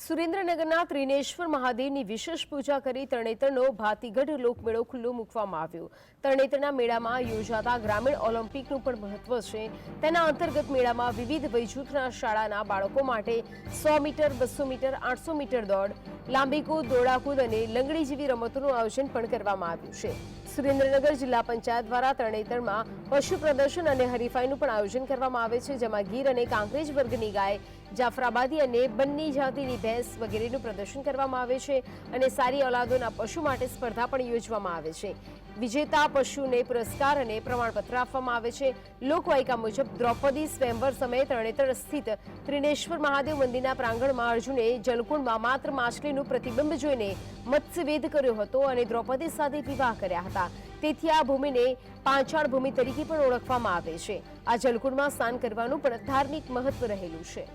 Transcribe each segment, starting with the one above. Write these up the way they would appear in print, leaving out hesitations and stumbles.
સુરેન્દ્રનગરના ત્રિનેશ્વર મહાદેવની વિશેષ પૂજા કરી તરણેતરનો ભાતીગઢ લોકમેળો ખુલ્લો મૂકવામાં આવ્યો। તરણેતરના મેળામાં યોજાતા ગ્રામીણ ઓલિમ્પિકનું પણ મહત્વ છે। તેના અંતર્ગત મેળામાં વિવિધ વયજૂથના શાળાના બાળકો માટે 100 મીટર, 200 મીટર, 800 મીટર દોડ, લાંબી કૂદ, દોડાકૂદ અને લંગડી જેવી રમતોનું આયોજન પણ કરવામાં આવ્યું છે। સુરેન્દ્રનગર જિલ્લા પંચાયત દ્વારા તરણેતરમાં પશુ પ્રદર્શન અને હરીફાઈનું પણ આયોજન કરવામાં આવે છે, જેમાં ગીર અને કાંકરેજ વર્ગની ગાય, જાફરાબાદી અને બન્ની જાતિની ભેંસ વગેરેનું પ્રદર્શન કરવામાં આવે છે અને સારી ઓલાદોના પશુ માટે સ્પર્ધા પણ યોજવામાં આવે છે। વિજેતા પશુને પુરસ્કાર અને પ્રમાણપત્ર આપવામાં આવે છે। લોકવાયકા મુજબ દ્રૌપદી સ્વયંવર સમયે તરણેતર સ્થિત ત્રિનેશ્વર મહાદેવ મંદિરના પ્રાંગણમાં અર્જુને જલકુંડમાં માત્ર માછલીનું પ્રતિબિંબ જોઈને મત્સ્યવેદ કર્યો હતો અને દ્રૌપદી સાથે વિવાહ કર્યા હતા। તેથી આ ભૂમિને પાંચાળ ભૂમિ તરીકે પણ ઓળખવામાં આવે છે। આ જલકુંડમાં સ્નાન કરવાનું પણ ધાર્મિક મહત્વ રહેલું છે।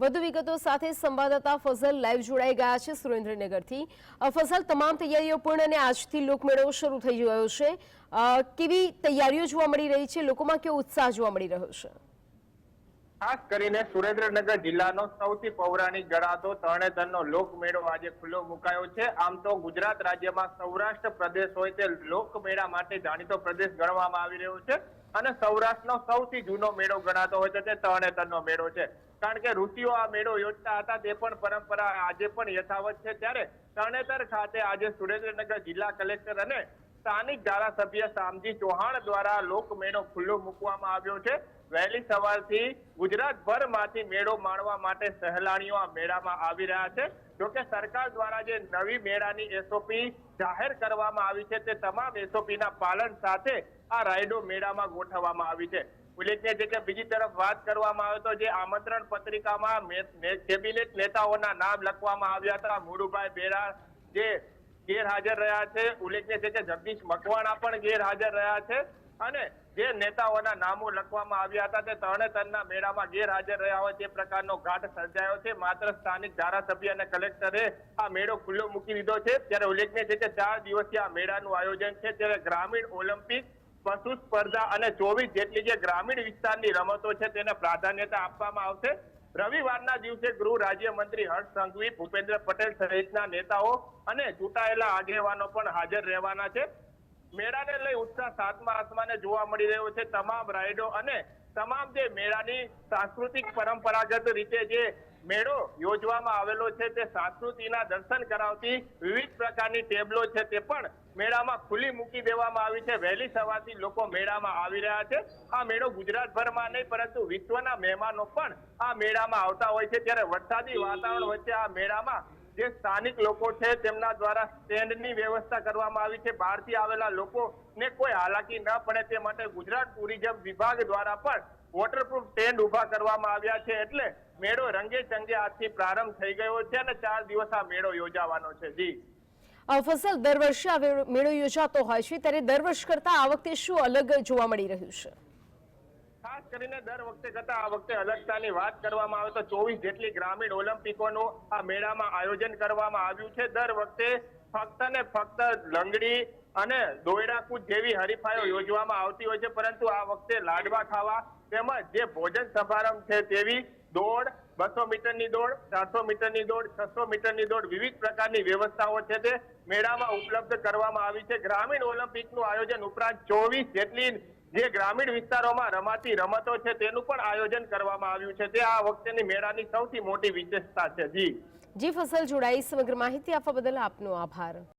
વધુ વિગતો સાથે સંવાદદાતા ફઝલ લાઈવ જોડાઈ ગયા છે સુરેન્દ્રનગરથી। ફઝલ, તમામ તૈયારીઓ પૂર્ણ અને આજથી લોકમેળો શરૂ થઈ ગયો છે। કેવી તૈયારીઓ જોવા મળી રહી છે? લોકોમાં કેવો ઉત્સાહ જોવા મળી રહ્યો છે? ખાસ કરીને સુરેન્દ્રનગર જિલ્લાનો સૌથી પૌરાણિક ગણાતો તરણેતરનો લોકમેળો આજે ખુલ્લો મુકાયો છે। આમ તો ગુજરાત રાજ્યમાં સૌરાષ્ટ્ર પ્રદેશ હોય તે લોકમેળા માટે જાણીતો પ્રદેશ ગણવામાં આવી રહ્યો છે અને સૌરાષ્ટ્રનો સૌથી જૂનો મેળો ગણાતો હોય છે તે તરણેતરનો મેળો છે। કારણ કે ઋષિઓ આ મેળો યોજતા હતા તે પણ પરંપરા આજે પણ યથાવત છે। ત્યારે તરણેતર ખાતે આજે સુરેન્દ્રનગર જિલ્લા કલેક્ટર અને સ્થાનિક ધારાસભ્ય શામજી ચૌહાણ દ્વારા લોકમેળો ખુલ્લો મૂકવામાં આવ્યો છે। વહેલી સવારથી ગુજરાતભરમાંથી મેળો માણવા માટે સહેલાણીઓ આ મેળામાં આવી રહ્યા છે। જોકે સરકાર દ્વારા જે નવી મેળાની એસઓપી જાહેર કરવામાં આવી છે તે તમામ એસઓપીના પાલન સાથે આ રાઇડો મેળામાં ગોઠવવામાં આવી છે। ઉલ્લેખનીય છે કે બીજી તરફ વાત કરવામાં આવે તો જે આમંત્રણ પત્રિકામાં કેબિનેટ નેતાઓના નામ લખવામાં આવ્યા હતા, મુળુભાઈ બેરા જે ગેરહાજર રહ્યા છે। ઉલ્લેખનીય છે કે જગદીશ મકવાણા પણ ગેરહાજર રહ્યા છે અને જે નેતાઓના નામો લખવામાં આવ્યા હતા તે તરણેતરના મેળામાં ગેરહાજર રહ્યા હોય તે પ્રકારનો ઘાટ સર્જાયો છે। માત્ર સ્થાનિક ધારાસભ્ય અને કલેક્ટરે આ મેળો ખુલ્લો મૂકી દીધો છે। ત્યારે ઉલ્લેખનીય છે કે 4 દિવસીય આ મેળાનું આયોજન છે। ત્યારે ગ્રામીણ ઓલિમ્પિક, પશુ સ્પર્ધા અને 24 જેટલી જે ગ્રામીણ વિસ્તારની રમતો છે તેને પ્રાધાન્યતા આપવામાં આવશે। રવિવારના દિવસે ગૃહ રાજ્યમંત્રી હર્ષ સંઘવી, ભૂપેન્દ્ર પટેલ સહિતના નેતાઓ અને ચૂંટાયેલા આગેવાનો પણ હાજર રહેવાના છે। મેળાને લઈ ઉત્સાહ સાતમા આસમાને જોવા મળી રહ્યો છે। તમામ રાઇડો અને તમામ જે મેળાની સાંસ્કૃતિક પરંપરાગત રીતે જે મેળો યોજવામાં આવેલો છે તે સંસ્કૃતિના દર્શન કરાવતી વિવિધ પ્રકારની ટેબલો છે તે પણ મેળામાં ખુલ્લી મૂકી દેવામાં આવી છે। વહેલી સવારથી લોકો મેળામાં આવી રહ્યા છે। આ મેળો ગુજરાતભરમાં નહીં પરંતુ વિશ્વના મહેમાનો પણ આ મેળામાં આવતા હોય છે। ત્યારે વરસાદી વાતાવરણ વચ્ચે આ મેળામાં જે સ્થાનિક લોકો છે તેમના દ્વારા સ્ટેન્ડની વ્યવસ્થા કરવામાં આવી છે। બહારથી આવેલા લોકોને કોઈ હાલાકી ન પડે તે માટે ગુજરાત ટુરિઝમ વિભાગ દ્વારા પણ વોટરપ્રૂફ સ્ટેન્ડ ઉભા કરવામાં આવ્યા છે। એટલે મેળો રંગે ચંગે આજથી પ્રારંભ થઈ ગયો છે અને 4 દિવસ આ મેળો યોજાવાનો છે। જી ફસલ, દર વર્ષે આ મેળો યોજાતો હોય છે, ત્યારે દર વર્ષ કરતા આ વખતે શું અલગ જોવા મળી રહ્યું છે? ખાસ કરીને દર વખતે કરતા આ વખતે અલગતાની વાત કરવામાં આવે તો 24 જેટલી ગ્રામીણ ઓલિમ્પિકોનું આ મેળામાં આયોજન કરવામાં આવ્યું છે। દર વખતે ફક્ત ને ફક્ત લંગડી અને દોયડાકૂદ જેવી હરીફાઈઓ યોજવામાં આવતી હોય છે, પરંતુ આ વખતે લાડવા ખાવા તેમજ જે ભોજન સમારંભ છે તેવી દોડ, 200 મીટરની દોડ, 400 મીટરની દોડ, 600 મીટરની દોડ વિવિધ પ્રકારની વ્યવસ્થાઓ છે તે મેળામાં ઉપલબ્ધ કરવામાં આવી છે। ગ્રામીણ ઓલિમ્પિકનું આયોજન ઉપરાંત 24 જેટલી જે ગ્રામીણ વિસ્તારોમાં રમાતી રમતો છે તેનું પણ આયોજન કરવામાં આવ્યું છે। તે આ વખતેની મેળાની સૌથી મોટી વિશેષતા છે। જી ફસલ, જોડાઈ સમગ્ર માહિતી આપવા બદલ આપનો આભાર।